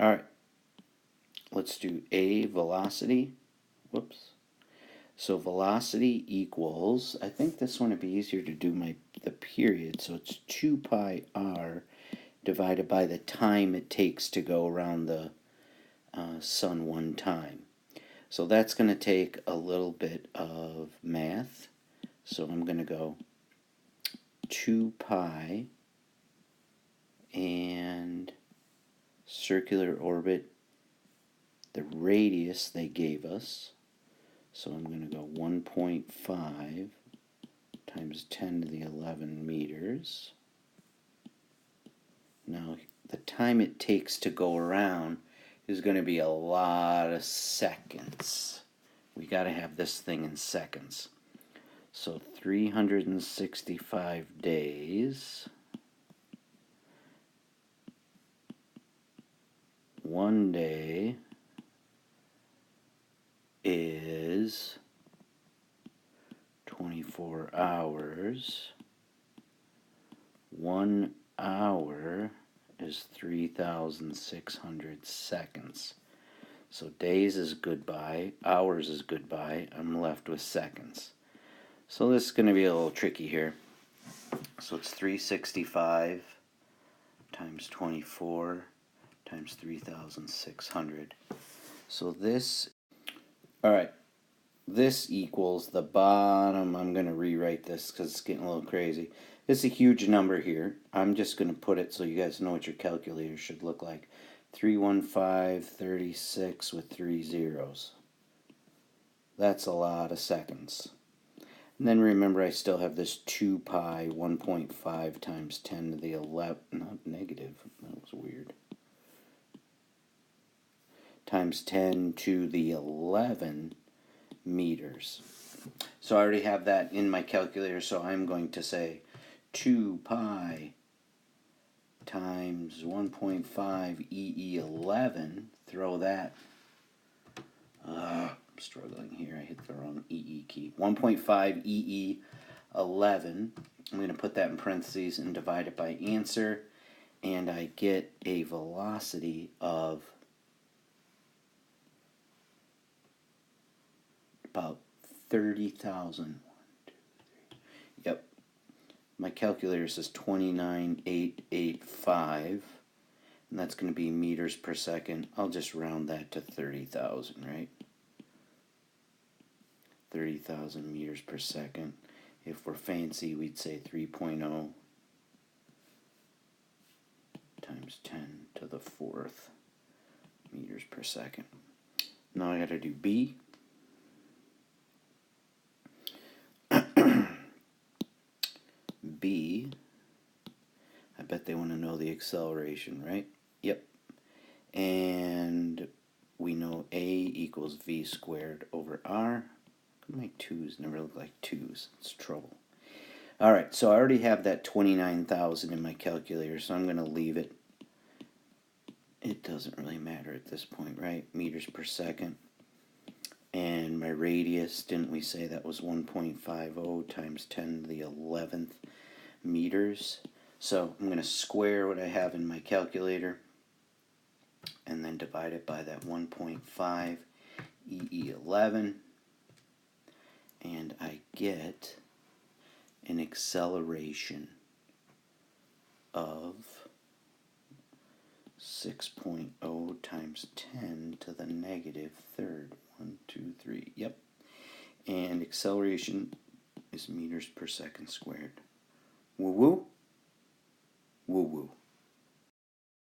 Alright, let's do A velocity. Whoops. So velocity equals, I think this one would be easier to do the period, so it's 2 pi r divided by the time it takes to go around the sun one time. So that's going to take a little bit of math. So I'm going to go 2 pi and circular orbit, the radius they gave us. So I'm going to go 1.5 times 10 to the 11 meters. Now, the time it takes to go around is going to be a lot of seconds. We got to have this thing in seconds. So 365 days. 1 day is 24 hours. 1 hour is 3,600 seconds. So days is goodbye, hours is goodbye. I'm left with seconds. So this is going to be a little tricky here. So it's 365 times 24 times 3,600. So this, alright, this equals the bottom. I'm going to rewrite this because it's getting a little crazy. It's a huge number here. I'm just going to put it so you guys know what your calculator should look like. 31536 with 3 zeros. That's a lot of seconds. And then remember, I still have this 2 pi 1.5 times 10 to the 11, not negative, that was weird, times 10 to the 11 meters. So I already have that in my calculator, so I'm going to say 2 pi times 1.5 EE11, throw that, I'm struggling here, I hit the wrong EE key, 1.5 EE11, I'm going to put that in parentheses and divide it by answer, and I get a velocity of about 30,000. Yep. My calculator says 29,885, and that's going to be meters per second. I'll just round that to 30,000, right? 30,000 meters per second. If we're fancy, we'd say 3.0 times 10 to the 4th meters per second. Now I got to do B. B, I bet they want to know the acceleration, right? Yep. And we know A equals V squared over R. My 2's never look like 2's. It's trouble. Alright, so I already have that 29,000 in my calculator, so I'm going to leave it. It doesn't really matter at this point, right? Meters per second. And my radius, didn't we say that was 1.50 times 10 to the 11th meters? So I'm going to square what I have in my calculator and then divide it by that 1.5 EE11, and I get an acceleration of 6.0 times 10 to the negative third. 1, 2, 3. Yep. And acceleration is meters per second squared. Woo woo. Woo woo.